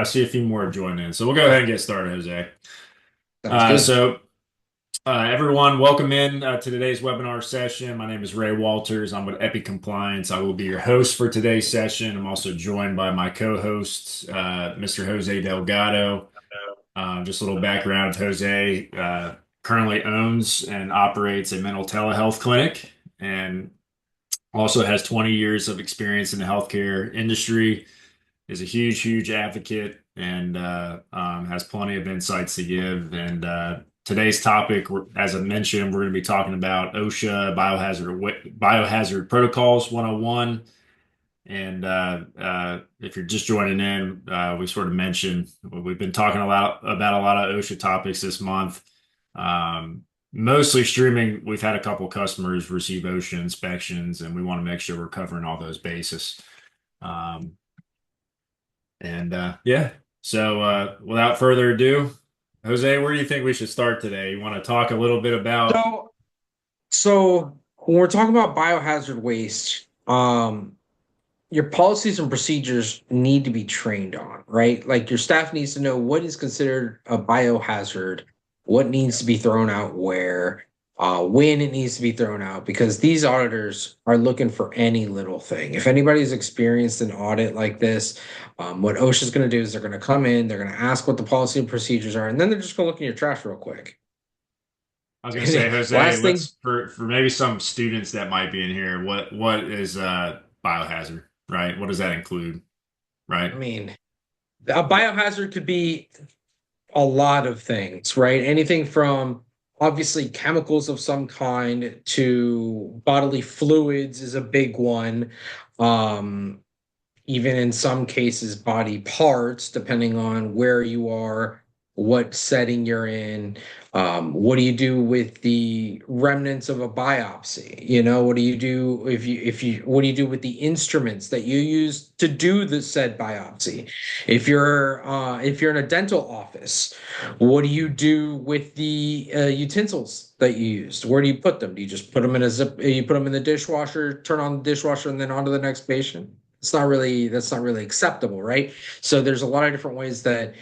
I see a few more joining in. So we'll go ahead and get started, Jose. Sounds Uh, good. so, Everyone, welcome in to today's webinar session. My name is Ray Walters. I'm with Compliance. I will be your host for today's session. I'm also joined by my co-hosts, Mr. Jose Delgado. Just a little background. Jose currently owns and operates a mental telehealth clinic and also has 20 years of experience in the healthcare industry, is a huge advocate, and has plenty of insights to give. And today's topic, as I mentioned, we're going to be talking about OSHA Biohazard Protocols 101. And if you're just joining in, we sort of mentioned we've been talking a lot about a lot of OSHA topics this month. Mostly streaming. We've had a couple customers receive OSHA inspections, and we want to make sure we're covering all those bases. Um, yeah, so without further ado, Jose, where do you think we should start today? You want to talk a little bit about? So, so when we're talking about biohazard waste, your policies and procedures need to be trained on, right? Like your staff needs to know what is considered a biohazard, what needs to be thrown out where, when it needs to be thrown out, because these auditors are looking for any little thing. If anybody's experienced an audit like this, what OSHA is going to do is they're going to come in, they're going to ask what the policy and procedures are, and then they're just going to look in your trash real quick. I was going to say, Jose, Last thing, let's for maybe some students that might be in here. What is biohazard, right? What does that include, right? I mean, a biohazard could be a lot of things, right? Anything from obviously chemicals of some kind to bodily fluids is a big one. Um, Even in some cases, body parts, depending on where you are, what setting you're in. What do you do with the remnants of a biopsy? What do you do what do you do with the instruments that you use to do the said biopsy? If you're in a dental office, what do you do with the utensils that you used? Where do you put them? Do you just put them in a zip? You put them in the dishwasher, turn on the dishwasher, and then on to the next patient? That's not really acceptable, right? So there's a lot of different ways that,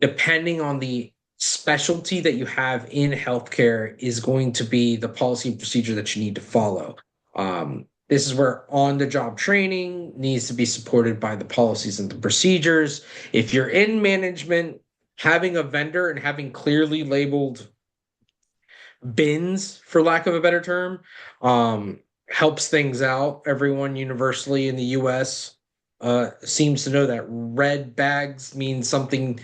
depending on the specialty that you have in healthcare, is going to be the policy and procedure that you need to follow. This is where on-the-job training needs to be supported by the policies and the procedures. If you're in management, having a vendor and having clearly labeled bins, for lack of a better term, helps things out. Everyone universally in the US seems to know that red bags mean something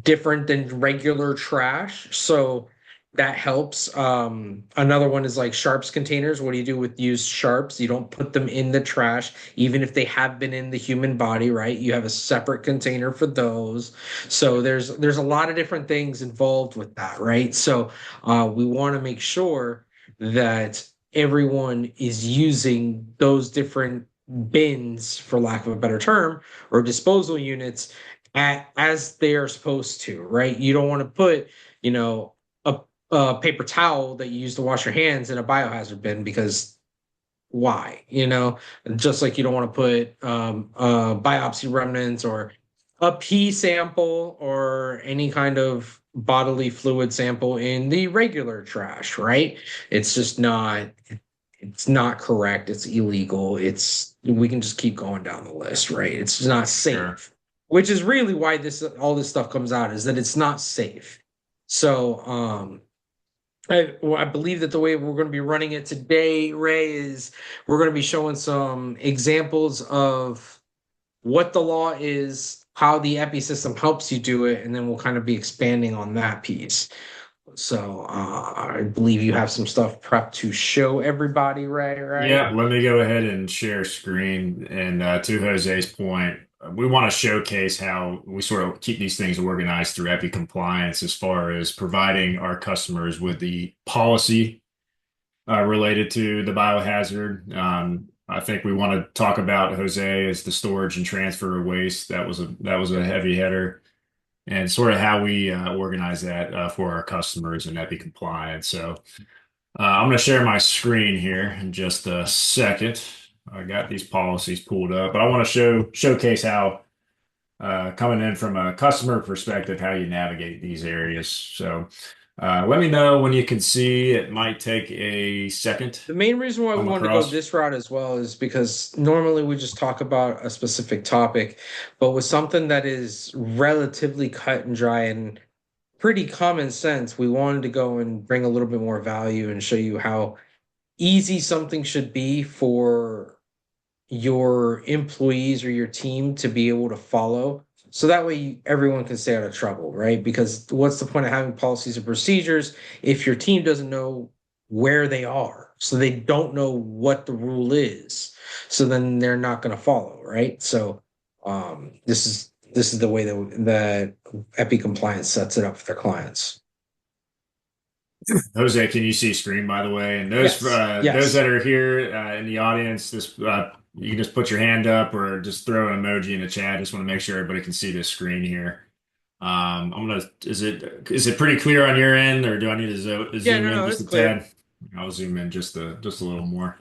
different than regular trash. So that helps. Another one is like sharps containers. What do you do with used sharps? You don't put them in the trash, even if they have been in the human body, right? You have a separate container for those. So there's a lot of different things involved with that, right? So we want to make sure that everyone is using those different bins, for lack of a better term, or disposal units as they are supposed to, right? You don't want to put, you know, a, a paper towel that you use to wash your hands in a biohazard bin because why? Just like you don't want to put biopsy remnants or a pee sample or any kind of bodily fluid sample in the regular trash, right? It's just not. It's not correct. It's illegal. We can just keep going down the list, right? It's not Sure. safe, which is really why this all this stuff comes out is that it's not safe. So, I believe that the way we're going to be running it today, Ray, is we're going to be showing some examples of what the law is, how the epi system helps you do it, and then we'll kind of be expanding on that piece. So, I believe you have some stuff prepped to show everybody, Ray, right? Yeah, let me go ahead and share screen. And to Jose's point, we want to showcase how we sort of keep these things organized through Compliance as far as providing our customers with the policy related to the biohazard. I think we want to talk about Jose as the storage and transfer of waste. That was a heavy hitter, and sort of how we organize that for our customers in Compliance. So. I'm going to share my screen here in just a second. I got these policies pulled up, but I want to showcase how coming in from a customer perspective, how you navigate these areas. So let me know when you can see. It might take a second to The main reason why we come wanted to go across. this route as well is because normally we just talk about a specific topic, but with something that is relatively cut and dry and pretty common sense, we wanted to go and bring a little bit more value and show you how easy something should be for your employees or your team to be able to follow. So that way everyone can stay out of trouble, right? Because what's the point of having policies and procedures if your team doesn't know where they are? So they don't know what the rule is. So then they're not going to follow, right? So this is the way that Epi Compliance sets it up for their clients. Jose, can you see screen by the way? And Yes. those Yes. that are here in the audience, this you can just put your hand up or just throw an emoji in the chat. I just want to make sure everybody can see this screen here. I'm gonna. Is it pretty clear on your end, or do I need to Yeah, zoom no, in no, just it's a clear. tad? I'll zoom in just a little more.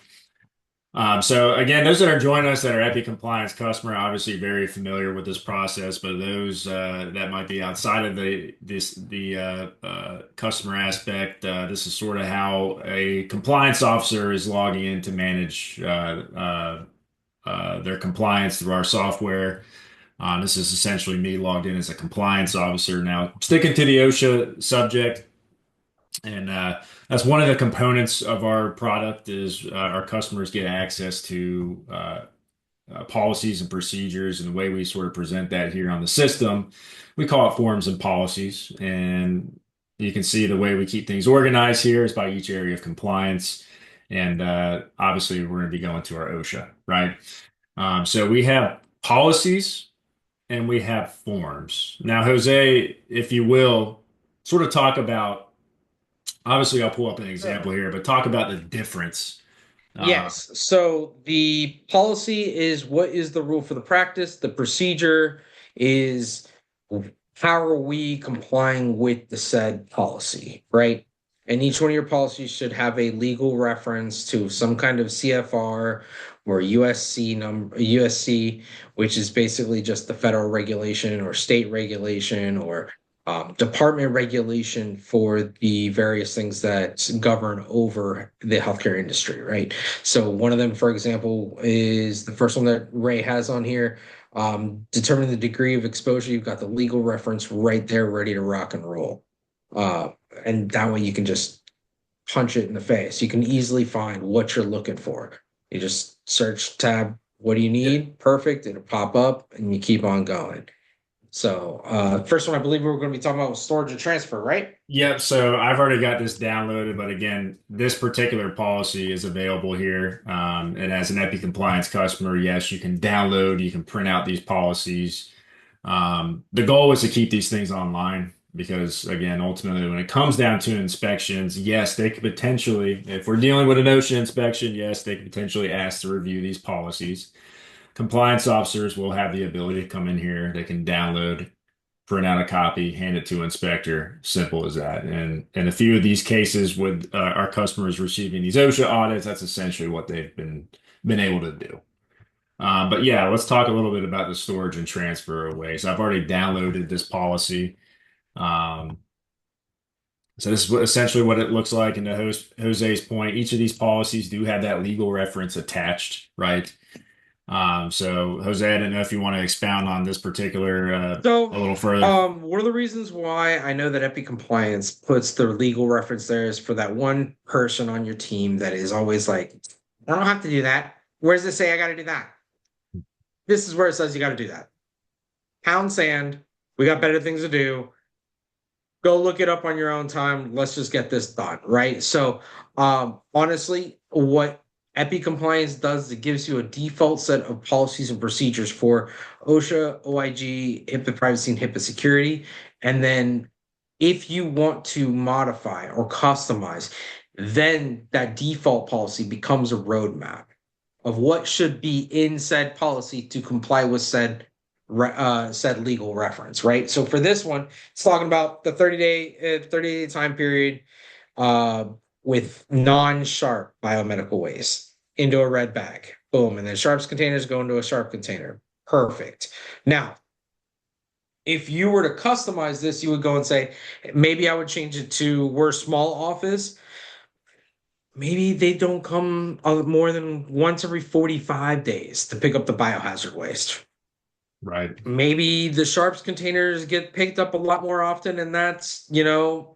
So again, those that are joining us that are Epi compliance customer, obviously very familiar with this process, but those that might be outside of the customer aspect, this is sort of how a compliance officer is logging in to manage their compliance through our software. This is essentially me logged in as a compliance officer. Now, sticking to the OSHA subject, and that's one of the components of our product is our customers get access to policies and procedures, and the way we sort of present that here on the system, we call it forms and policies. And you can see the way we keep things organized here is by each area of compliance. And obviously, we're going to be going to our OSHA, right? So we have policies and we have forms. Now, Jose, if you will, sort of talk about, obviously, I'll pull up an example Sure. here, but talk about the difference. Uh, Yes. So the policy is what is the rule for the practice. The procedure is how are we complying with the said policy, right? And each one of your policies should have a legal reference to some kind of CFR or USC number, USC, which is basically just the federal regulation or state regulation or department regulation for the various things that govern over the healthcare industry, right? So one of them, for example, is the first one that Ray has on here. Determine the degree of exposure. You've got the legal reference right there, ready to rock and roll. Uh, and that way you can just punch it in the face. You can easily find what you're looking for. You just search tab, what do you need? Perfect. It'll pop up and you keep on going. So, first one I believe we were going to be talking about was storage and transfer, right? Yep, so I've already got this downloaded, but again, this particular policy is available here. And as an Epi compliance customer, yes, you can download, you can print out these policies. The goal is to keep these things online because, again, ultimately, when it comes down to inspections, yes, they could potentially, if we're dealing with an OSHA inspection, yes, they could potentially ask to review these policies. Compliance officers will have the ability to come in here, they can download, print out a copy, hand it to inspector. Simple as that. And in a few of these cases with our customers receiving these OSHA audits, that's essentially what they've been able to do. But yeah, let's talk a little bit about the storage and transfer away. So I've already downloaded this policy. Um, so this is essentially what it looks like. And to Jose's point, each of these policies do have that legal reference attached, right? So Jose, I don't know if you want to expound on this particular So, a little further. one of the reasons why I know that Epi Compliance puts the legal reference there is for that one person on your team that is always like, I don't have to do that. Where does it say I got to do that? This is where it says you got to do that. Pound sand. We got better things to do. Go look it up on your own time. Let's just get this done, right? So, honestly, what Epi Compliance does, it gives you a default set of policies and procedures for OSHA, OIG, HIPAA privacy, and HIPAA security. And then if you want to modify or customize, then that default policy becomes a roadmap of what should be in said policy to comply with said legal reference, right? So for this one, it's talking about the 30-day time period uh, with non-sharp biomedical waste into a red bag. Boom. And then sharps containers go into a sharp container. Perfect. Now, if you were to customize this, you would go and say, maybe I would change it to we're a small office. Maybe they don't come more than once every 45 days to pick up the biohazard waste. Right. Maybe the sharps containers get picked up a lot more often, and that's,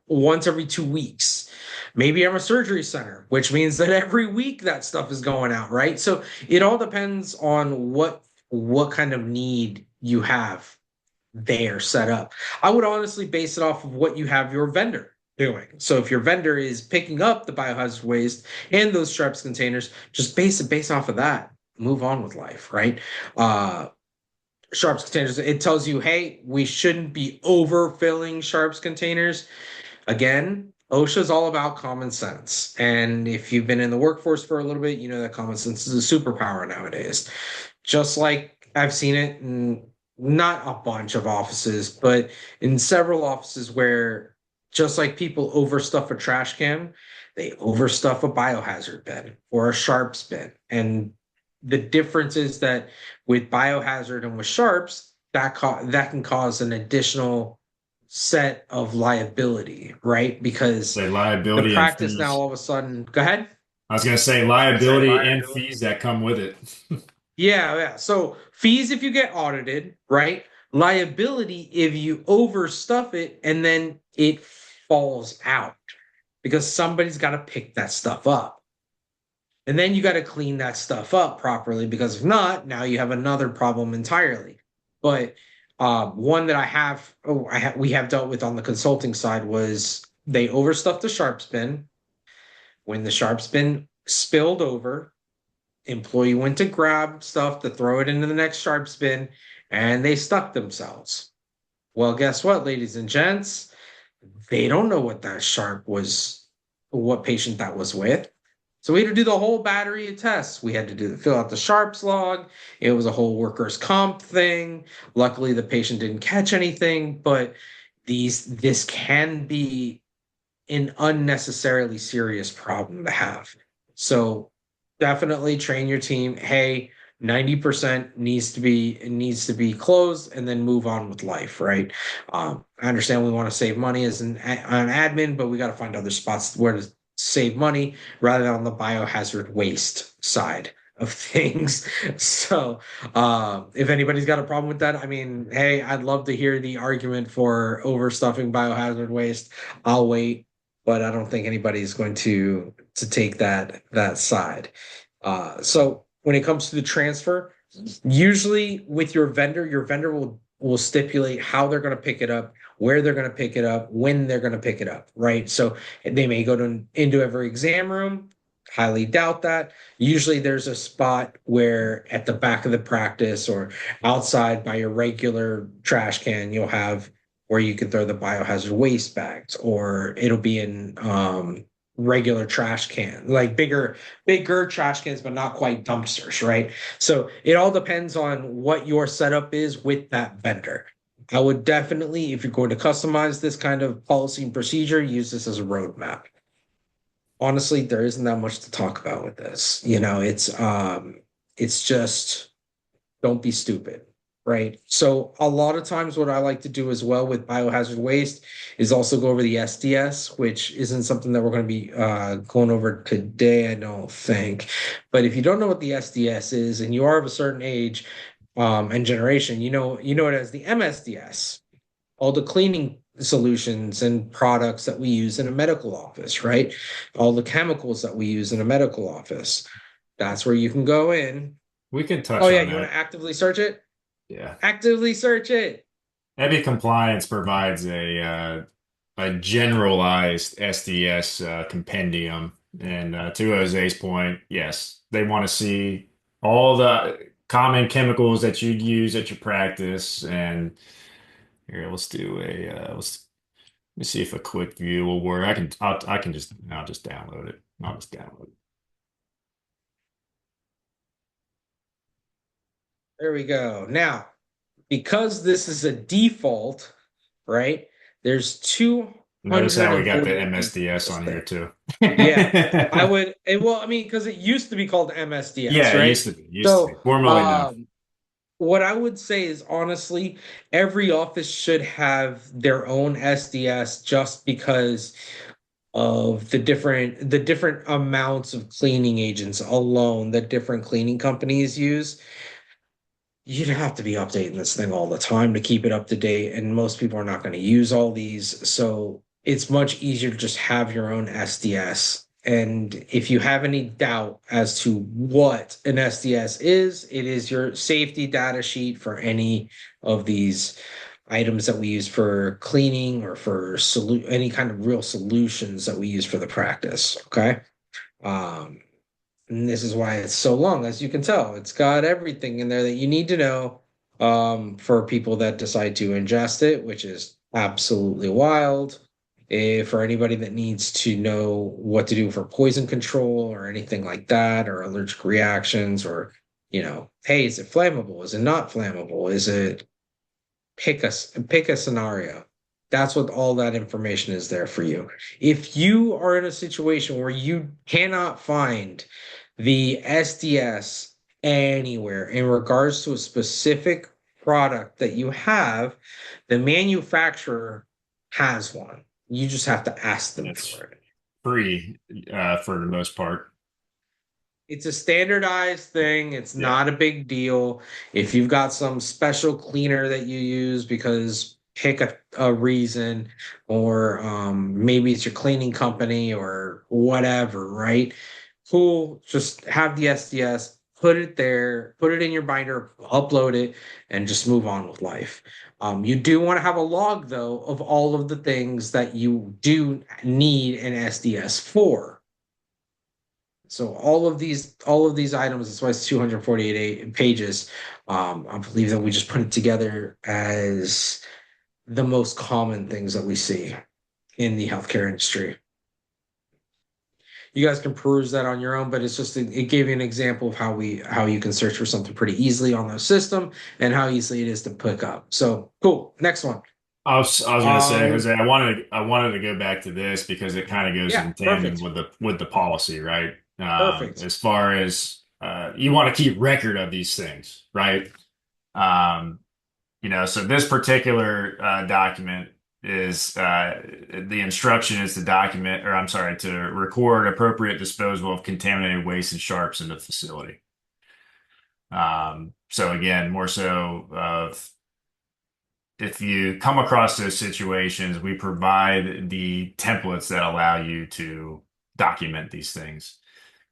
once every 2 weeks. Maybe I'm a surgery center, which means that every week that stuff is going out, right? So it all depends on what kind of need you have there set up. I would honestly base it off of what you have your vendor doing. So if your vendor is picking up the biohazard waste and those sharps containers, just base it based off of that. Move on with life, right? Sharps containers, it tells you, hey, we shouldn't be overfilling sharps containers. Again, OSHA is all about common sense. And if you've been in the workforce for a little bit, you know that common sense is a superpower nowadays. Just like I've seen it in not a bunch of offices, but in several offices where just like people overstuff a trash can, they overstuff a biohazard bin or a sharps bin. And the difference is that with biohazard and with sharps, that can cause an additional set of liability, right? Because Say the liability and practice now fees. all of a sudden, go ahead. I was going to say liability and fees that come with it. Yeah, yeah. So fees if you get audited, right? Liability if you overstuff it and then it falls out because somebody's got to pick that stuff up. And then you got to clean that stuff up properly because if not, now you have another problem entirely. But one that we have dealt with on the consulting side was they overstuffed the sharps bin. When the sharps bin spilled over, employee went to grab stuff to throw it into the next sharps bin, and they stuck themselves. Well, guess what, ladies and gents? They don't know what that sharp was, what patient that was with. So we had to do the whole battery of tests. We had to fill out the sharps log. It was a whole workers' comp thing. Luckily, the patient didn't catch anything, but this can be an unnecessarily serious problem to have. So definitely train your team. Hey, 90% needs to be closed and then move on with life, right? I understand we want to save money as an admin, but we got to find other spots where to save money rather than on the biohazard waste side of things. So if anybody's got a problem with that, I mean, hey, I'd love to hear the argument for overstuffing biohazard waste. I'll wait, but I don't think anybody's going to take that side. So when it comes to the transfer, usually with your vendor will stipulate how they're going to pick it up, where they're going to pick it up, when they're going to pick it up, right? So they may go into every exam room. Highly doubt that. Usually there's a spot where at the back of the practice or outside by your regular trash can, you'll have where you can throw the biohazard waste bags, or it'll be in regular trash can, like bigger trash cans, but not quite dumpsters, right? So it all depends on what your setup is with that vendor. I would definitely, if you're going to customize this kind of policy and procedure, use this as a roadmap. Honestly, there isn't that much to talk about with this. It's just don't be stupid, right? So a lot of times what I like to do as well with biohazard waste is also go over the SDS, which isn't something that we're going to be going over today, I don't think. But if you don't know what the SDS is and you are of a certain age and generation, you know it as the MSDS, all the cleaning solutions and products that we use in a medical office, right? All the chemicals that we use in a medical office. That's where you can go in. We can Oh touch yeah, on you want that. to actively search it? Yeah. Actively search it. EBI Compliance provides a generalized SDS compendium. And to Jose's point, yes, they want to see all the common chemicals that you'd use at your practice. And here, let's do let me see if a quick view will work. I'll just download it. I'll just download it. There we go. Now, because this is a default, right? There's Notice how we got the 241 MSDS this on here thing. too. Yeah, I would. Well, I mean, because it used to be called MSDS, Yeah, it right? used to be. Used to So, be. Formerly known. what I would say is honestly, every office should have their own SDS just because of the different amounts of cleaning agents alone that different cleaning companies use. You'd have to be updating this thing all the time to keep it up to date, and most people are not going to use all these. So it's much easier to just have your own SDS. And if you have any doubt as to what an SDS is, it is your safety data sheet for any of these items that we use for cleaning or for any kind of real solutions that we use for the practice. Okay. Um, and this is why it's so long, as you can tell. It's got everything in there that you need to know for people that decide to ingest it, which is absolutely wild. For anybody that needs to know what to do for poison control or anything like that, or allergic reactions, or, hey, is it flammable? Is it not flammable? Is it pick a scenario. That's what all that information is there for you. If you are in a situation where you cannot find the SDS anywhere in regards to a specific product that you have, the manufacturer has one. You just have to ask them It's for it. free for the most part. It's a standardized thing. It's Yeah. not a big deal. If you've got some special cleaner that you use because pick a reason, or maybe it's your cleaning company or whatever, right? Cool. Just have the SDS, put it there, put it in your binder, upload it, and just move on with life. You do want to have a log, though, of all of the things that you do need an SDS for. So all of these items, that's why it's 248 pages. I believe that we just put it together as the most common things that we see in the healthcare industry. You guys can peruse that on your own, but it gave you an example of how you can search for something pretty easily on the system and how easily it is to pick up. So cool. Next one. I was gonna say, Um, Jose, I wanted to go back to this because it kind of goes yeah, in tandem perfect. with the policy, right? Perfect. As far as you want to keep record of these things, right? Um, so this particular document is the instruction is to document, or I'm sorry, to record appropriate disposal of contaminated waste and sharps in the facility. So again, more so of if you come across those situations, we provide the templates that allow you to document these things.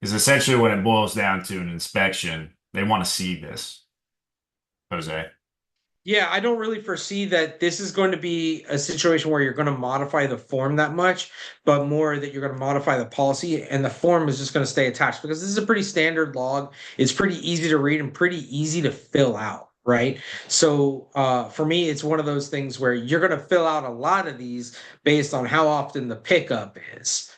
Because essentially when it boils down to an inspection, they want to see this, Jose. Yeah, I don't really foresee that this is going to be a situation where you're going to modify the form that much, but more that you're going to modify the policy, and the form is just going to stay attached because this is a pretty standard log. It's pretty easy to read and pretty easy to fill out, right? So for me, it's one of those things where you're going to fill out a lot of these based on how often the pickup is,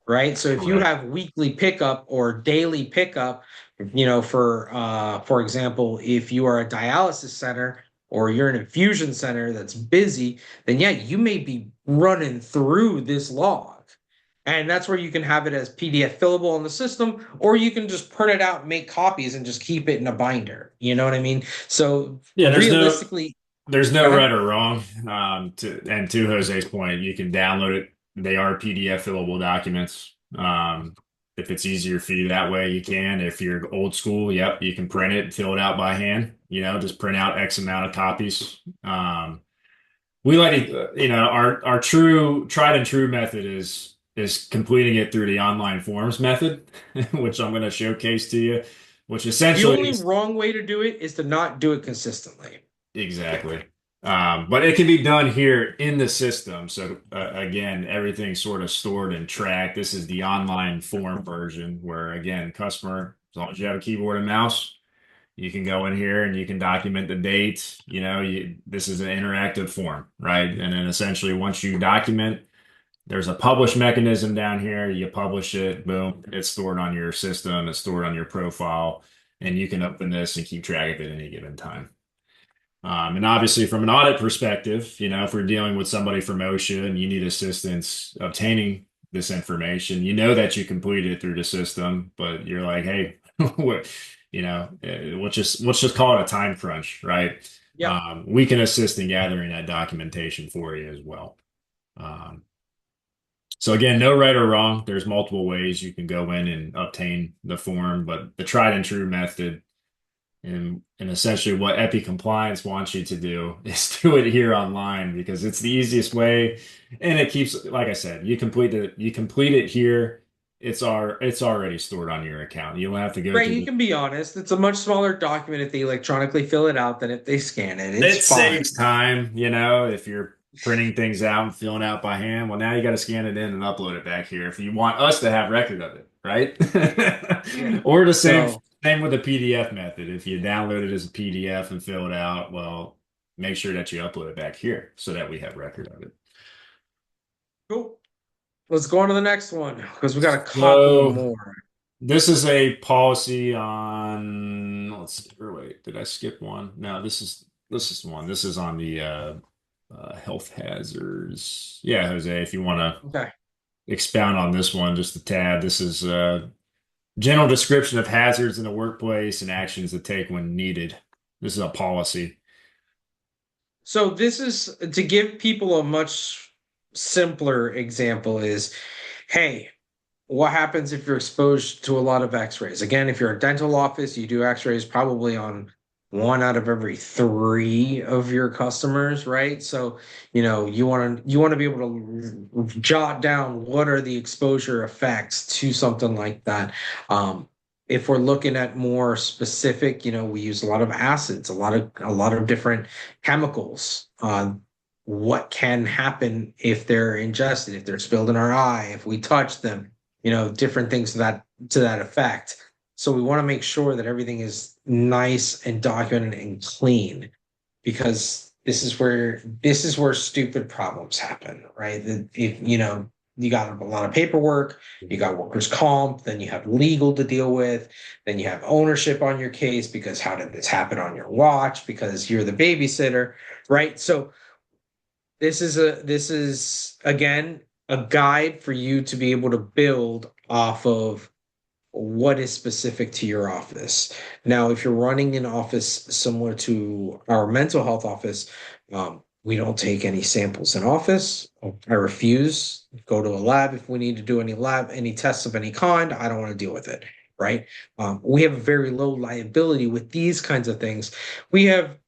right? So if you Correct. have weekly pickup or daily pickup, for example, if you are a dialysis center or you're an infusion center that's busy, then yeah, you may be running through this log. And that's where you can have it as PDF fillable on the system, or you can just print it out and make copies and just keep it in a binder. You know what I mean? So Yeah, realistically, there's go no ahead. right or wrong. To Jose's point, you can download it. They are PDF fillable documents. If it's easier for you that way, you can. If you're old school, yep, you can print it and fill it out by hand. Just print out X amount of copies. We like to, our true tried and true method is completing it through the online forms method, which I'm going to showcase to you, which The essentially only is wrong way to do it is to not do it consistently. exactly. But it can be done here in the system. So again, everything's sort of stored and tracked. This is the online form version where again, customer, as long as you have a keyboard and mouse, you can go in here and you can document the date. This is an interactive form, right? And then essentially once you document, there's a publish mechanism down here. You publish it, boom, it's stored on your system, it's stored on your profile, and you can open this and keep track of it at any given time. And obviously, from an audit perspective, if we're dealing with somebody from OSHA and you need assistance obtaining this information, you know that you completed it through the system, but you're like, hey, Let's just call it a time crunch, right? Yep. We can assist in gathering that documentation for you as well. Um, so again, no right or wrong. There's multiple ways you can go in and obtain the form, but the tried and true method and essentially what Epi Compliance wants you to do is do it here online because it's the easiest way and it keeps, like I said, you complete it here. It's already stored on your account. You don't have to go Right, through you can be honest. It's a much smaller document if they electronically fill it out than if they scan it. It's it fine. saves time, if you're printing things out and filling out by hand. Well, now you got to scan it in and upload it back here if you want us to have record of it, right? Yeah. Or the same So same with the PDF method. If you download it as a PDF and fill it out, well, make sure that you upload it back here so that we have record of it. cool. Let's go on to the next one because we got a couple So more. this is a policy on, let's see, or wait, did I skip one? No, this is one. This is on the health hazards. Yeah, Jose, if you want to Okay. expound on this one just a tad, this is a general description of hazards in the workplace and actions to take when needed. This is a policy. So this is to give people a much simpler example is, hey, what happens if you're exposed to a lot of x-rays? Again, if you're a dental office, you do x-rays probably on one out of every three of your customers, right? So, you want to be able to jot down what are the exposure effects to something like that. If we're looking at more specific, we use a lot of acids, a lot of different chemicals. What can happen if they're ingested, if they're spilled in our eye, if we touch them, different things to that effect. So we want to make sure that everything is nice and documented and clean because this is where stupid problems happen, right? That if you got a lot of paperwork, you got workers' comp, then you have legal to deal with, then you have ownership on your case because how did this happen on your watch? Because you're the babysitter, right? So this is again a guide for you to be able to build off of what is specific to your office. Now, if you're running an office similar to our mental health office, we don't take any samples in office. I refuse. Go to a lab if we need to do any tests of any kind. I don't want to deal with it. Right. We have very low liability with these kinds of things. We have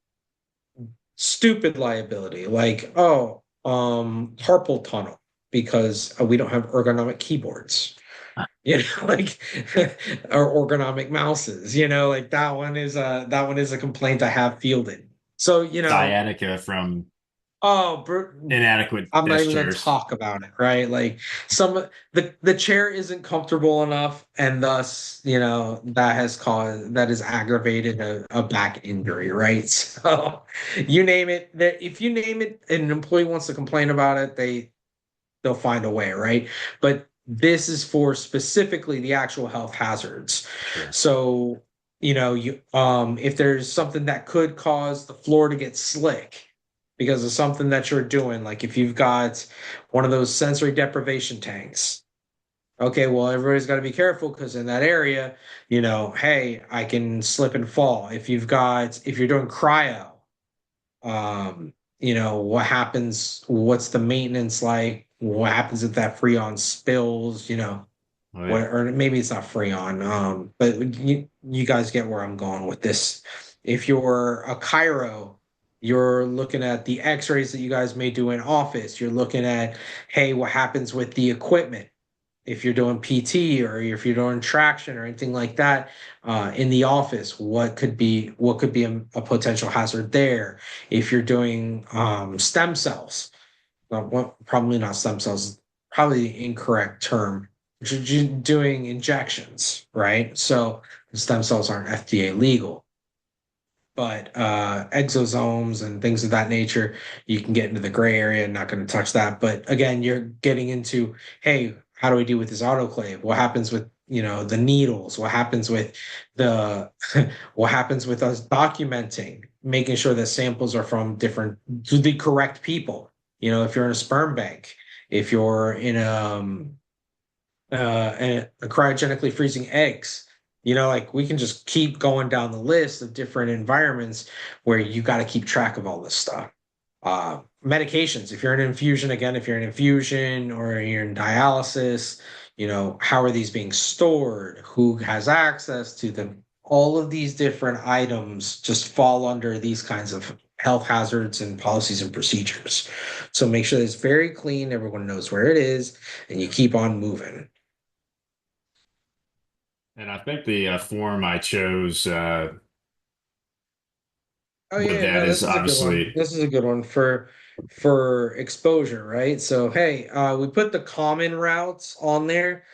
stupid liability, like carpal tunnel because we don't have ergonomic keyboards, like or ergonomic mouses. Like that one is a complaint I have fielded. So Sciatica from oh, inadequate I'm not desk even going to chairs. talk about it, right? Like the chair isn't comfortable enough, and thus, that has aggravated a back injury, right? So you name it, that if you name it, and an employee wants to complain about it, they'll find a way, right? But this is for specifically the actual health hazards. Sure. So, if there's something that could cause the floor to get slick because of something that you're doing, like if you've got one of those sensory deprivation tanks, okay, well, everybody's got to be careful because in that area, hey, I can slip and fall. If you're doing cryo, what happens, what's the maintenance like, what happens if that freon spills, Oh, what, yeah. or maybe it's not freon, but you guys get where I'm going with this. If you're a chiro, you're looking at the x-rays that you guys may do in office, you're looking at, hey, what happens with the equipment if you're doing PT or if you're doing traction or anything like that, in the office, what could be a potential hazard there? If you're doing stem cells, probably not stem cells, probably the incorrect term. You're doing injections, right? So stem cells aren't FDA legal, but exosomes and things of that nature, you can get into the gray area. Not going to touch that. But again, you're getting into, hey, how do we do with this autoclave? What happens with the needles? What happens with the what happens with us documenting, making sure that samples are from different to the correct people. If you're in a sperm bank, if you're in a cryogenically freezing eggs, Like we can just keep going down the list of different environments where you got to keep track of all this stuff. Medications, if you're in infusion, again, if you're in infusion or you're in dialysis, how are these being stored? Who has access to them? All of these different items just fall under these kinds of health hazards and policies and procedures. So make sure that it's very clean, everyone knows where it is, and you keep on moving. And I think the form I chose Oh with yeah, that no, is this is a good one. obviously This is a good one for exposure, right? So hey, we put the common routes on there.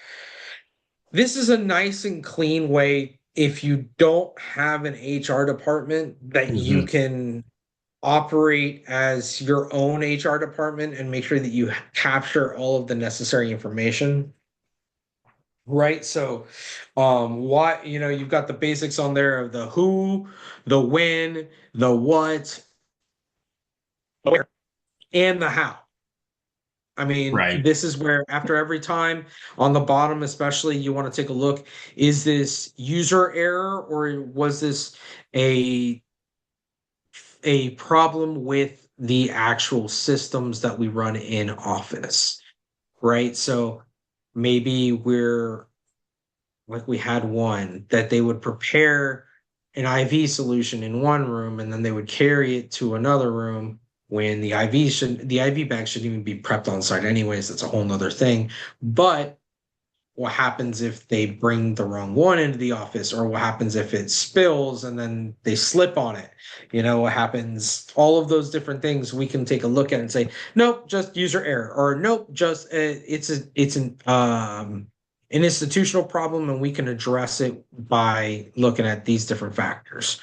This is a nice and clean way if you don't have an HR department that you Mhm. can operate as your own HR department and make sure that you capture all of the necessary information. Right. So, what, you've got the basics on there of the who, the when, the what, where, and the how. I mean, Right. this is where after every time on the bottom, especially, you want to take a look, is this user error or was this a a problem with the actual systems that we run in office, right? So maybe we're like we had one that they would prepare an IV solution in one room and then they would carry it to another room when the IV bag shouldn't even be prepped on site anyways. That's a whole nother thing. But what happens if they bring the wrong one into the office, or what happens if it spills and then they slip on it? What happens? All of those different things we can take a look at and say, nope, just user error, or nope, just it's an institutional problem, and we can address it by looking at these different factors.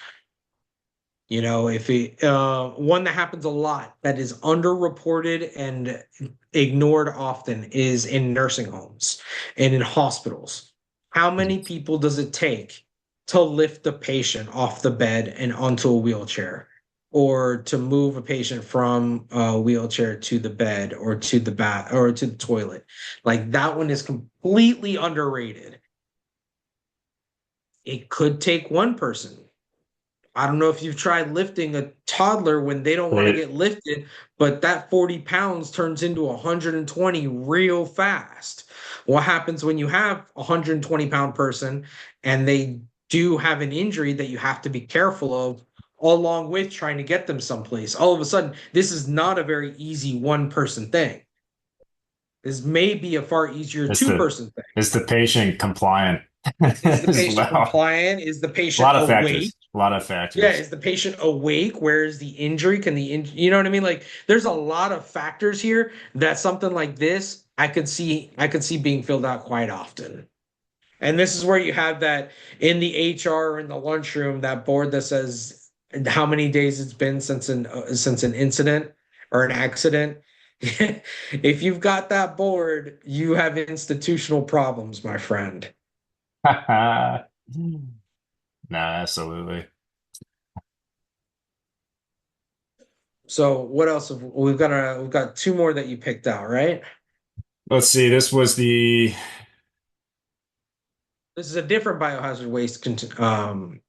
If it one that happens a lot that is underreported and ignored often is in nursing homes and in hospitals. How many people does it take to lift the patient off the bed and onto a wheelchair, or to move a patient from a wheelchair to the bed or to the bath or to the toilet? Like that one is completely underrated. It could take one person. I don't know if you've tried lifting a toddler when they don't want to They- get lifted, but that 40 pounds turns into 120 real fast. What happens when you have a 120-pound person and they do have an injury that you have to be careful of, along with trying to get them someplace? All of a sudden, this is not a very easy one-person thing. This may be a far easier it's the two-person thing. it's the patient compliant Is the as patient well. compliant? Is the A patient lot of awake? factors. A lot of Yeah, factors. is the patient awake? Where is the injury? You know what I mean? Like there's a lot of factors here that something like this I could see being filled out quite often. And this is where you have that in the HR or in the lunchroom, that board that says how many days it's been since an incident or an accident. If you've got that board, you have institutional problems, my friend. No, absolutely. So what else we've got two more that you picked out, right? Let's see. This is a different biohazard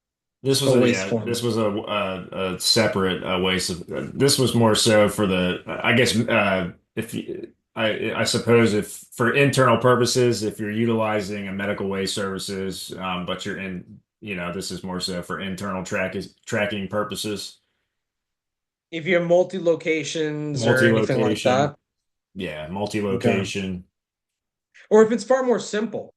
This was a a waste yeah. form. This was a separate waste of. This was more so for the. I guess if you, I suppose if for internal purposes, if you're utilizing a medical waste services, but you're in, this is more so for internal tracking purposes. If you have multi locations or anything like Multi-location, that, yeah, okay. multi-location. Or if it's far more simple,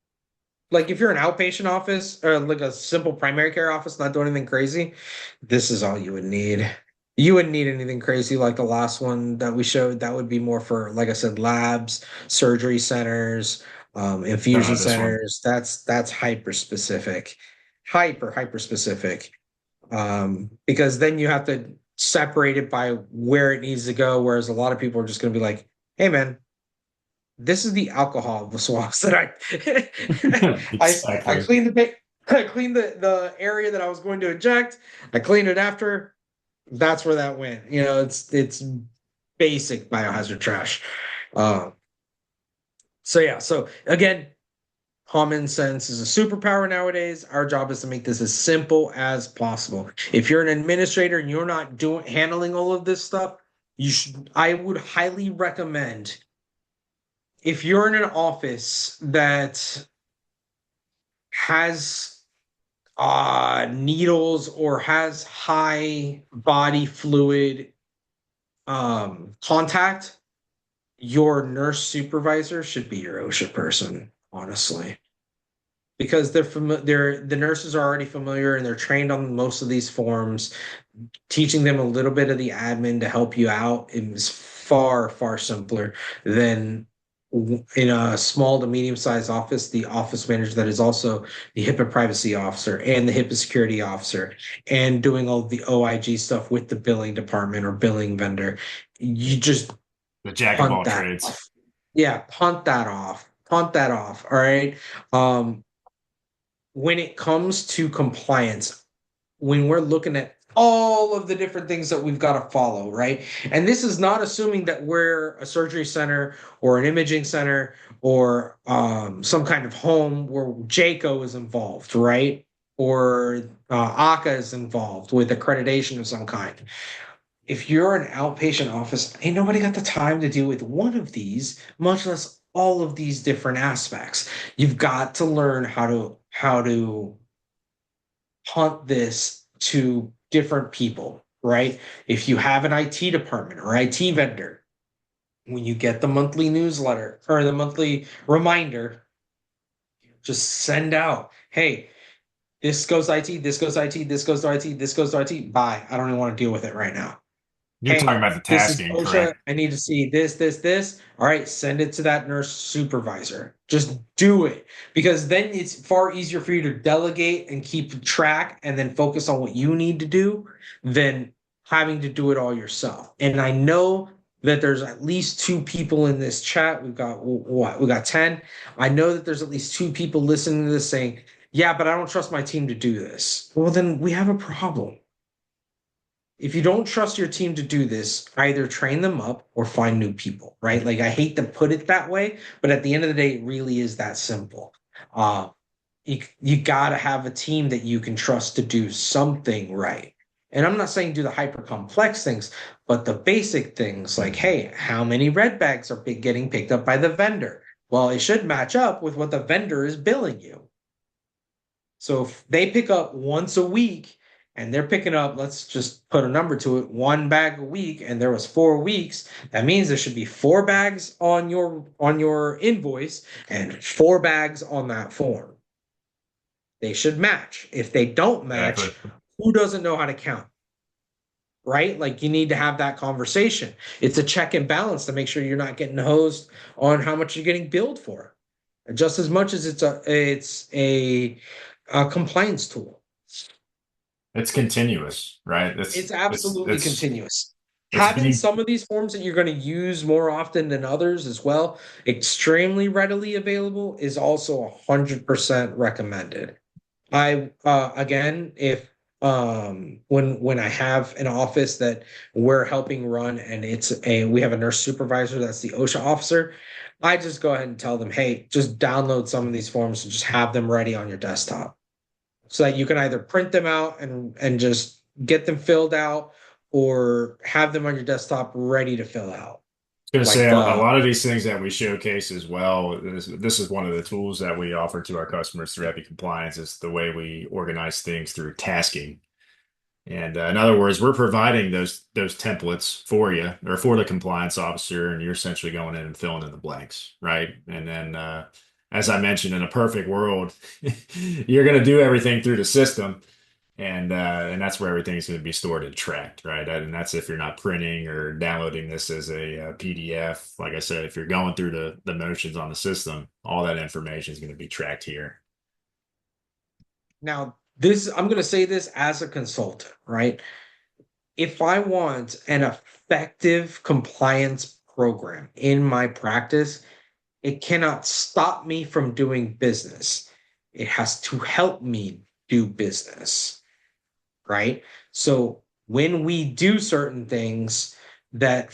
like if you're an outpatient office or like a simple primary care office, not doing anything crazy, this is all you would need. You wouldn't need anything crazy like the last one that we showed. That would be more for, like I said, labs, surgery centers, infusion This one. centers. That's hyper specific. Because then you have to separate it by where it needs to go. Whereas a lot of people are just going to be like, "Hey, man, this is the alcohol swabs that I Exactly. cleaned I cleaned the area that I was going to inject. I cleaned it after. That's where that went. It's basic biohazard trash. Uh, so yeah. So again, Common sense is a superpower nowadays. Our job is to make this as simple as possible. If you're an administrator and you're not doing handling all of this stuff, I would highly recommend, if you're in an office that has needles or has high body fluid contact, your nurse supervisor should be your OSHA person, honestly, because the nurses are already familiar and they're trained on most of these forms. Teaching them a little bit of the admin to help you out is far, far simpler than in a small to medium-sized office, the office manager that is also the HIPAA privacy officer and the HIPAA security officer and doing all the OIG stuff with the billing department or billing vendor. You just The jack of punt all that trades. off. Yeah, punt that off. Punt that off. All right. When it comes to compliance, when we're looking at all of the different things that we've got to follow, right? And this is not assuming that we're a surgery center or an imaging center or some kind of home where JACO is involved, right? Or ACA is involved with accreditation of some kind. If you're an outpatient office, ain't nobody got the time to deal with one of these, much less all of these different aspects. You've got to learn how to punt this to different people, right? If you have an IT department or IT vendor, when you get the monthly newsletter or the monthly reminder, just send out, hey, this goes to IT, this goes to IT, this goes to IT, this goes to IT. Bye. I don't even want to deal with it right now. You're talking Hey, about the this is tasking, OSHA. correct? I need to see this, this, this. All right, send it to that nurse supervisor. Just do it because then it's far easier for you to delegate and keep track and then focus on what you need to do than having to do it all yourself. And I know that there's at least two people in this chat. We've got what? We got 10. I know that there's at least two people listening to this saying, yeah, but I don't trust my team to do this. Well, then we have a problem. If you don't trust your team to do this, either train them up or find new people, right? Like I hate to put it that way, but at the end of the day, it really is that simple. Uh, you got to have a team that you can trust to do something right. And I'm not saying do the hyper complex things, but the basic things like, hey, how many red bags are getting picked up by the vendor? Well, it should match up with what the vendor is billing you. So if they pick up once a week and they're picking up, let's just put a number to it, 1 bag a week, and there was 4 weeks, that means there should be 4 bags on your invoice and 4 bags on that form. They should match. If they don't Exactly. match, who doesn't know how to count? Right? Like you need to have that conversation. It's a check and balance to make sure you're not getting hosed on how much you're getting billed for. Just as much as it's a compliance tool. It's continuous, right? It's absolutely continuous. It's Having being some of these forms that you're going to use more often than others as well, extremely readily available, is also 100% recommended. I again, if when I have an office that we're helping run and we have a nurse supervisor that's the OSHA officer, I just go ahead and tell them, hey, just download some of these forms and just have them ready on your desktop so that you can either print them out and just get them filled out or have them on your desktop ready to fill out. going to Like say a the lot of these things that we showcase as well. This is one of the tools that we offer to our customers through Epic Compliance is the way we organize things through tasking. And in other words, we're providing those templates for you or for the compliance officer, and you're essentially going in and filling in the blanks, right? And then, as I mentioned, in a perfect world, you're going to do everything through the system, and that's where everything's going to be stored and tracked, right? And that's if you're not printing or downloading this as a, PDF. Like I said, if you're going through the motions on the system, all that information is going to be tracked here. Now this I'm going to say this as a consultant, right? If I want an effective compliance program in my practice, it cannot stop me from doing business. It has to help me do business, right? So when we do certain things that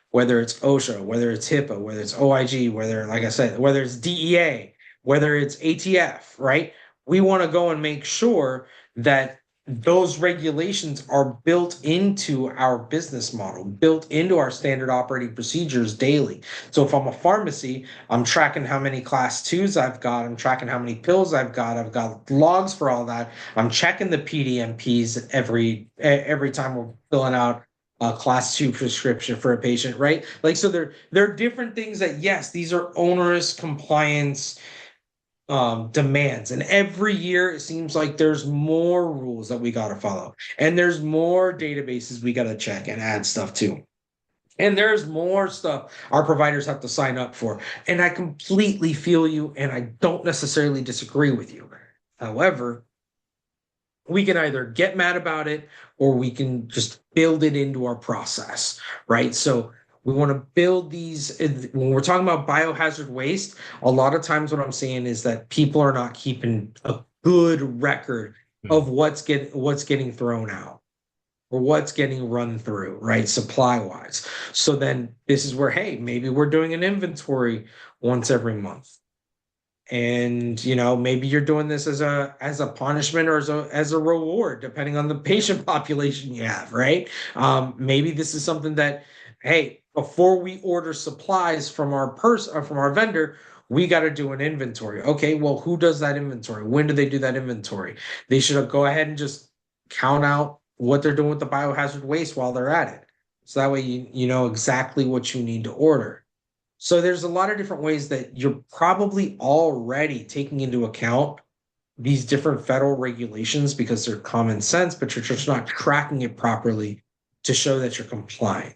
whether it's OSHA, whether it's HIPAA, whether it's OIG, whether, like I said, whether it's DEA, whether it's ATF, right? We want to go and make sure that those regulations are built into our business model, built into our standard operating procedures daily. So if I'm a pharmacy, I'm tracking how many class twos I've got, I'm tracking how many pills I've got logs for all that. I'm checking the PDMPs every time we're filling out a class two prescription for a patient, right? Like so there are different things that yes, these are onerous compliance demands. And every year it seems like there's more rules that we got to follow. And there's more databases we got to check and add stuff to. And there's more stuff our providers have to sign up for. And I completely feel you and I don't necessarily disagree with you. However, we can either get mad about it or we can just build it into our process, right? So we want to build these. When we're talking about biohazard waste, a lot of times what I'm saying is that people are not keeping a good record of what's getting thrown out or what's getting run through, right? Supply wise. So then this is where, hey, maybe we're doing an inventory once every month. And maybe you're doing this as a punishment or as a reward, depending on the patient population you have, right? Maybe this is something that, hey, before we order supplies from our person or from our vendor, we got to do an inventory. Okay, well, who does that inventory? When do they do that inventory? They should go ahead and just count out what they're doing with the biohazard waste while they're at it. So that way you know exactly what you need to order. So there's a lot of different ways that you're probably already taking into account these different federal regulations because they're common sense, but you're just not tracking it properly to show that you're complying,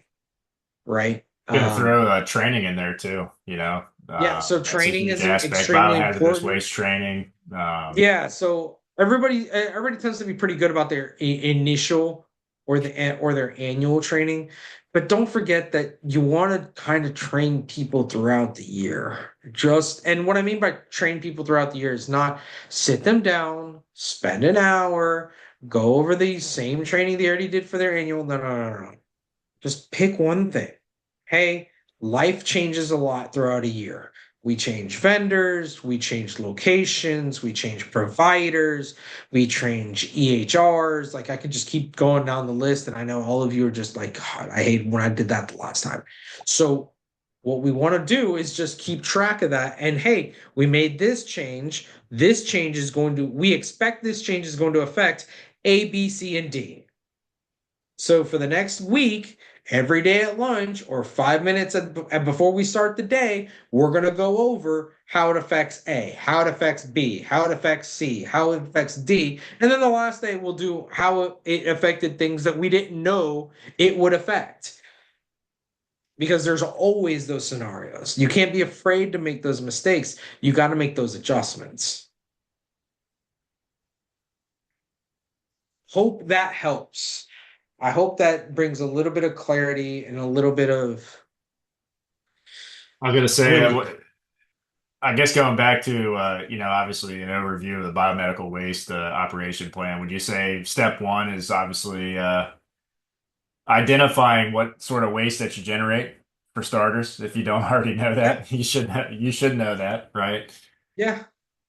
right? Gonna throw training in there too, Yeah, so that's a training huge is aspect. extremely Biohazardous important. waste training. Yeah, so everybody tends to be pretty good about their initial or their annual training, but don't forget that you want to kind of train people throughout the year. And what I mean by train people throughout the year is not sit them down, spend an hour, go over the same training they already did for their annual. No, no, no, no. Just pick one thing. Hey, life changes a lot throughout a year. We change vendors, we change locations, we change providers, we change EHRs. Like I could just keep going down the list. And I know all of you are just like, God, I hate when I did that the last time. So what we want to do is just keep track of that. And hey, we made this change. We expect this change is going to affect A, B, C, and D. So for the next week, every day at lunch or 5 minutes before we start the day, we're going to go over how it affects A, how it affects B, how it affects C, how it affects D. And then the last day, we'll do how it affected things that we didn't know it would affect. Because there's always those scenarios. You can't be afraid to make those mistakes. You got to make those adjustments. Hope that helps. I hope that brings a little bit of clarity and a little bit of I was gonna say, relief. I guess going back to, obviously an overview of the biomedical waste operation plan. Would you say step one is obviously identifying what sort of waste that you generate for starters? If you don't already know Yeah, that, you should know that, right? yeah.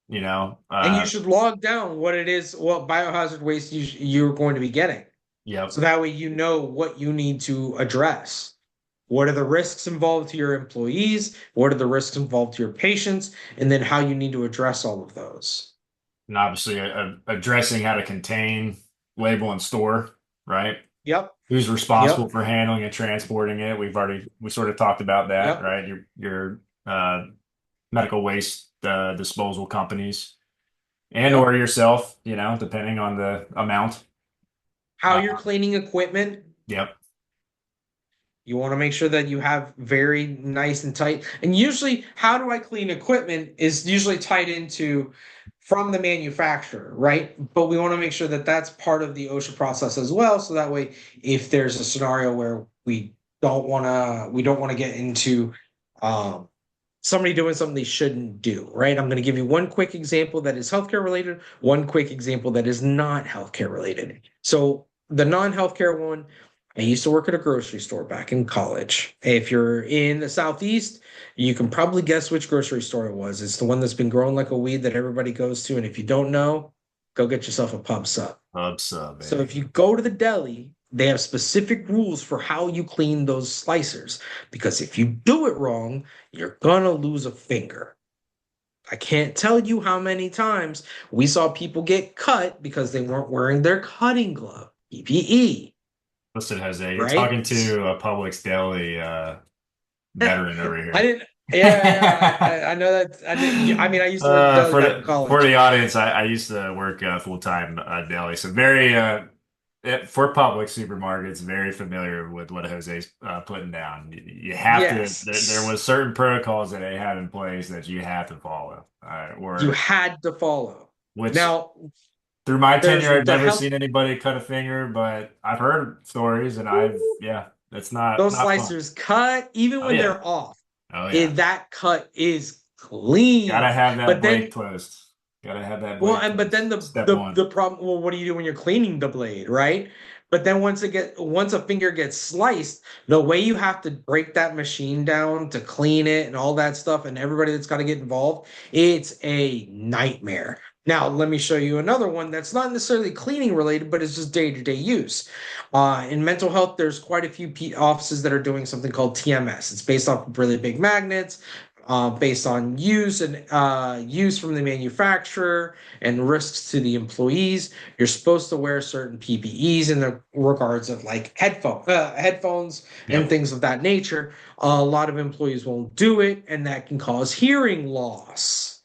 You know, And you should log down what it is, what biohazard waste you're going to be getting. yep. So that way you know what you need to address. What are the risks involved to your employees? What are the risks involved to your patients? And then how you need to address all of those. And obviously addressing how to contain, label, and store, right? Yep. Who's responsible Yep. for handling and transporting it? We sort of talked about that, Yep. right? Your medical waste disposal companies and or Yep. yourself, depending on the amount. How Uh, you're cleaning equipment. yep. You want to make sure that you have very nice and tight. And usually, how do I clean equipment is usually tied into from the manufacturer, right? But we want to make sure that that's part of the OSHA process as well. So that way, if there's a scenario where we don't want to get into um, somebody doing something they shouldn't do, right? I'm going to give you one quick example that is healthcare related, one quick example that is not healthcare related. So the non-healthcare one, I used to work at a grocery store back in college. If you're in the Southeast, you can probably guess which grocery store it was. It's the one that's been growing like a weed that everybody goes to. And if you don't know, go get yourself a pub sub. Pub sub, So eh? if you go to the deli, they have specific rules for how you clean those slicers. Because if you do it wrong, you're gonna lose a finger. I can't tell you how many times we saw people get cut because they weren't wearing their cutting glove, PPE, Listen, Jose, you're right? talking to a Publix deli veteran over I here. didn't. Yeah, I know that. I mean, I used to work at deli For back in for college. the audience, I used to work full time deli, so very for public supermarkets, very familiar with what Jose's putting down. You have to. There Yes, was certain protocols that they have in place that you have to follow, you or had to follow. which Now, through my there's tenure, I've the never health. seen anybody cut a finger, but I've heard stories, and I've yeah, that's Those not fun. slicers cut even Oh when yeah, they're off. oh yeah. That cut is Gotta clean. have that But blade then, closed. Gotta have that well, blade and but then closed. the Step the one. the problem. Well, what do you do when you're cleaning the blade, right? But then once a finger gets sliced, the way you have to break that machine down to clean it and all that stuff, and everybody that's got to get involved, it's a nightmare. Now, let me show you another one that's not necessarily cleaning related, but it's just day-to-day use. In mental health, there's quite a few offices that are doing something called TMS. It's based off of really big magnets, based on use from the manufacturer and risks to the employees. You're supposed to wear certain PPEs in the regards of like headphones and Yep. things of that nature. A lot of employees won't do it, and that can cause hearing loss.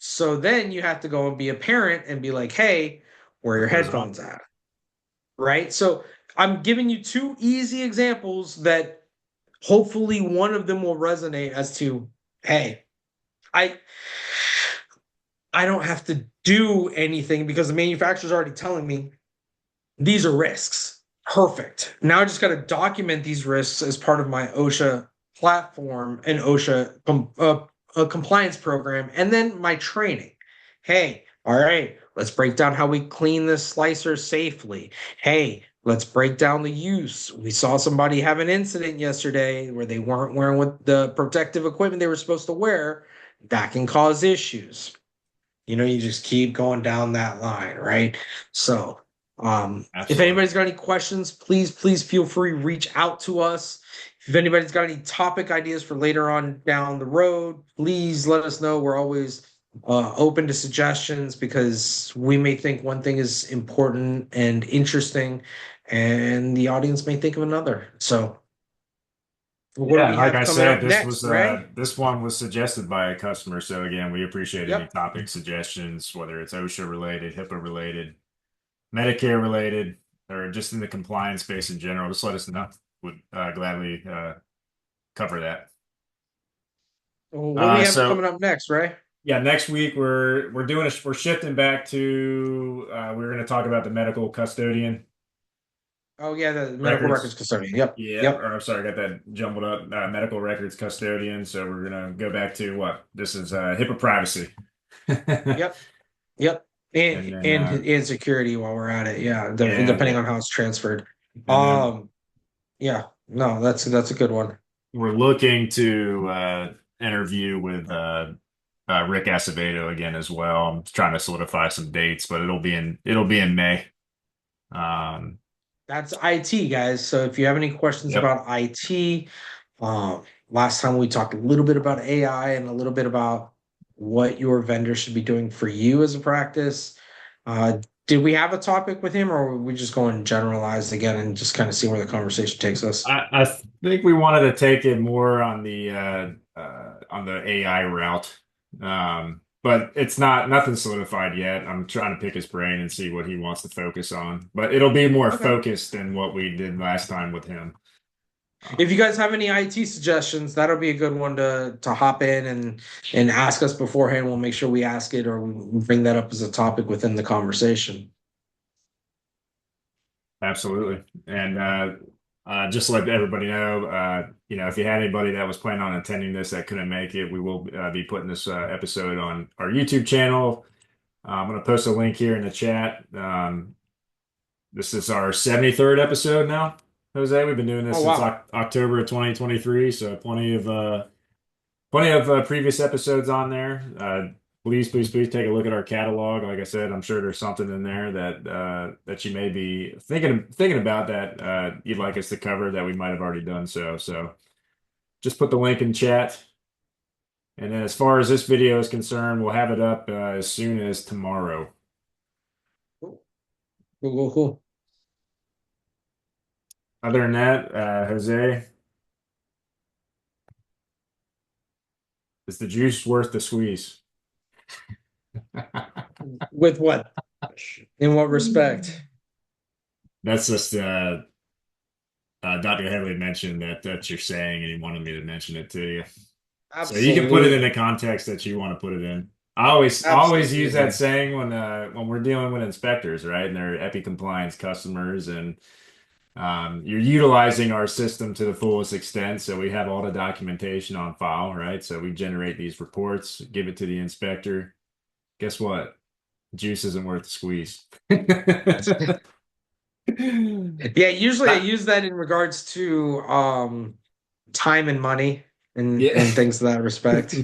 So then you have to go and be a parent and be like, hey, where are your What goes on? headphones at? Right? So I'm giving you two easy examples that hopefully one of them will resonate as to, hey, I I don't have to do anything because the manufacturer's already telling me these are risks. Perfect. Now I just got to document these risks as part of my OSHA platform and OSHA compliance program, and then my training. Hey, all right, let's break down how we clean this slicer safely. Hey, let's break down the use. We saw somebody have an incident yesterday where they weren't wearing what the protective equipment they were supposed to wear. That can cause issues. You just keep going down that line, right? So, if Absolutely. anybody's got any questions, please feel free reach out to us. If anybody's got any topic ideas for later on down the road, please let us know. We're always open to suggestions because we may think one thing is important and interesting, and the audience may think of another. So, what do Yeah, we and like have I coming said, up next, Ray? this one was suggested by a customer. So again, we appreciate any Yep. topic suggestions, whether it's OSHA related, HIPAA related, Medicare related, or just in the compliance space in general. Just let us know. Would gladly cover that. What we have So coming up next, Ray? yeah, next week we're shifting back to we're going to talk about the medical custodian Oh yeah, the medical records records. custodian. Yep. Yeah, Yep. or I'm sorry, I got that jumbled up. Medical records custodian. So we're gonna go back to what this is HIPAA privacy, and Yep. Yep. And then and and security while we're at it. Yeah. Depending yeah, on how it's transferred. and then Um, yeah. No, that's a good one. we're looking to interview with Rick Acevedo again as well. I'm trying to solidify some dates, but it'll be in May. Um, That's IT, guys. So if you have any questions yep. about IT, last time we talked a little bit about AI and a little bit about what your vendor should be doing for you as a practice. Did we have a topic with him, or were we just going generalized again and just kind of see where the conversation takes us? I think we wanted to take it more on the AI route, but it's nothing solidified yet. I'm trying to pick his brain and see what he wants to focus on, but it'll be more Okay. focused than what we did last time with him. If you guys have any IT suggestions, that'll be a good one to hop in and ask us beforehand. We'll make sure we ask it or we bring that up as a topic within the conversation. Absolutely, and just to let everybody know, if you had anybody that was planning on attending this that couldn't make it, we will be putting this episode on our YouTube channel. I'm going to post a link here in the chat. This is our 73rd episode now, Jose. We've been doing this Oh since wow. October of 2023, so plenty of previous episodes on there. Please take a look at our catalog. Like I said, I'm sure there's something in there that you may be thinking about that you'd like us to cover that we might have already done so. So just put the link in chat. And then as far as this video is concerned, we'll have it up as soon as tomorrow. Cool, cool, cool. Other than that, Jose, is the juice worth the squeeze? With what? In what respect? That's just Dr. Headley mentioned that you're saying, and he wanted me to mention it to you. So you can put it in the Absolutely. context that you want to put it in. I always use that Absolutely. saying when we're dealing with inspectors, right? And they're EPI compliance customers, and you're utilizing our system to the fullest extent. So we have all the documentation on file, right? So we generate these reports, give it to the inspector. Guess what? Juice isn't worth the squeeze. Yeah, usually I use that in regards to time and money Yeah. and things to that respect.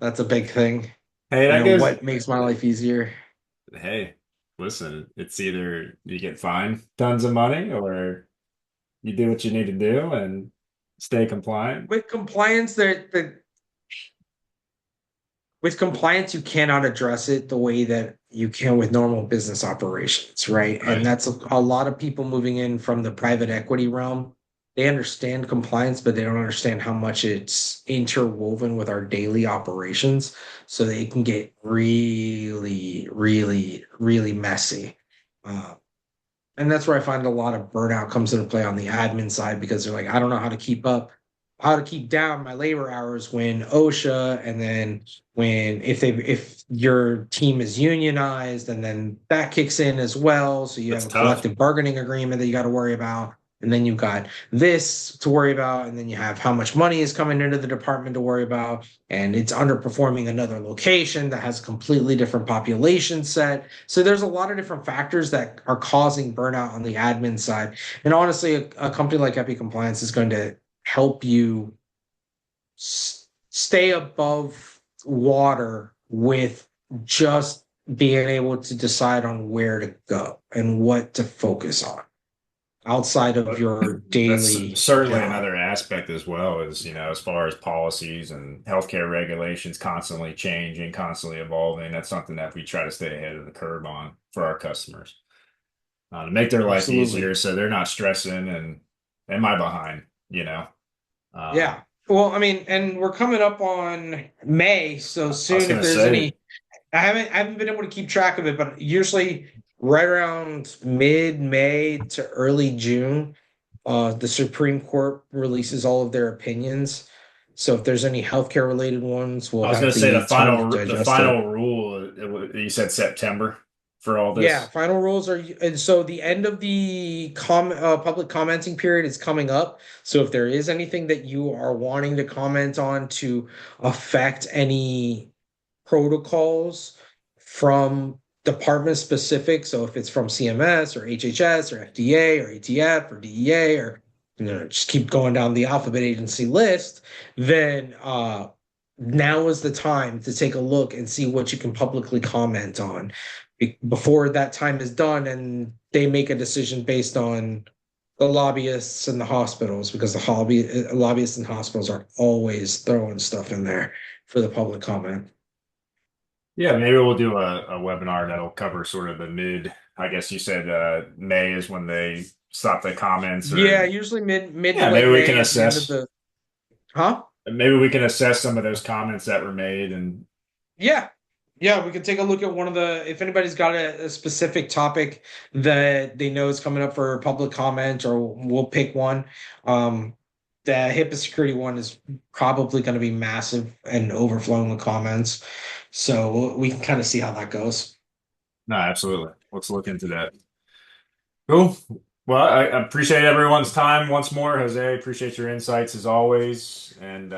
That's a big thing. Hey, You that know, goes. what makes my life easier. Hey, listen, it's either you get fined tons of money or you do what you need to do and stay compliant. With compliance, with compliance, you cannot address it the way that you can with normal business operations, right? And Right. that's a lot of people moving in from the private equity realm. They understand compliance, but they don't understand how much it's interwoven with our daily operations. So they can get really, really, really messy. Uh, and that's where I find a lot of burnout comes into play on the admin side because they're like, I don't know how to keep up, how to keep down my labor hours when OSHA, and then when if your team is unionized, and then that kicks in as well. So you have That's a tough. collective bargaining agreement that you got to worry about. And then you've got this to worry about, and then you have how much money is coming into the department to worry about, and it's underperforming another location that has a completely different population set. So there's a lot of different factors that are causing burnout on the admin side. And honestly, a company like Epi Compliance is going to help you stay above water with just being able to decide on where to go and what to focus on outside of But your that's daily certainly job. another aspect as well, as as far as policies and healthcare regulations constantly changing, constantly evolving. That's something that we try to stay ahead of the curve on for our customers, to make their life Absolutely. easier so they're not stressing and am I behind. Um, Yeah. Well, I mean, and we're coming up on May, so I was soon if gonna there's say, any, I haven't been able to keep track of it, but usually right around mid-May to early June, the Supreme Court releases all of their opinions. So if there's any healthcare related ones, I we'll was gonna have say the time to the digest it. final rule. You said September for all Yeah, this. final rules are, and so the end of the public commenting period is coming up. So if there is anything that you are wanting to comment on to affect any protocols from department specific, so if it's from CMS or HHS or FDA or ATF or DEA, or just keep going down the alphabet agency list, then now is the time to take a look and see what you can publicly comment on before that time is done and they make a decision based on the lobbyists and the hospitals, because lobbyists and hospitals are always throwing stuff in there for the public comment. Yeah, maybe we'll do a webinar that'll cover sort of the mid. I guess you said May is when they stop the comments, Yeah, or usually mid to yeah, late May at the end of the huh? maybe we can assess some of those comments that were made, and Yeah. Yeah, we could take a look at one of the, if anybody's got a specific topic that they know is coming up for public comment, or we'll pick one. Um, the HIPAA security one is probably going to be massive and overflowing with comments. So we can kind of see how that goes. no, absolutely. Let's look into that. Cool. Well, I appreciate everyone's time once more, Jose. Appreciate your insights as always. And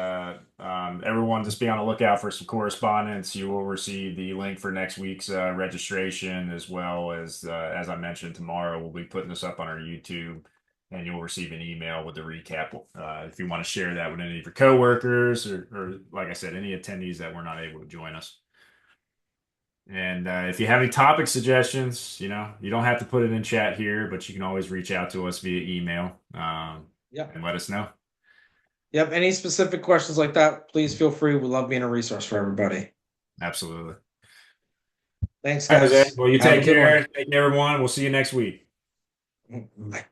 everyone, just be on the lookout for some correspondence. You will receive the link for next week's registration, as I mentioned, tomorrow we'll be putting this up on our YouTube, and you'll receive an email with the recap. If you want to share that with any of your coworkers or, like I said, any attendees that were not able to join us. And if you have any topic suggestions, you don't have to put it in chat here, but you can always reach out to us via email Yep. and let us know. Yep. Any specific questions like that, please feel free. We love being a resource for everybody. Absolutely. Thanks, All right, Jose. guys. Well, you Have a take good one. care. Thank you, everyone. We'll see you next week. Bye.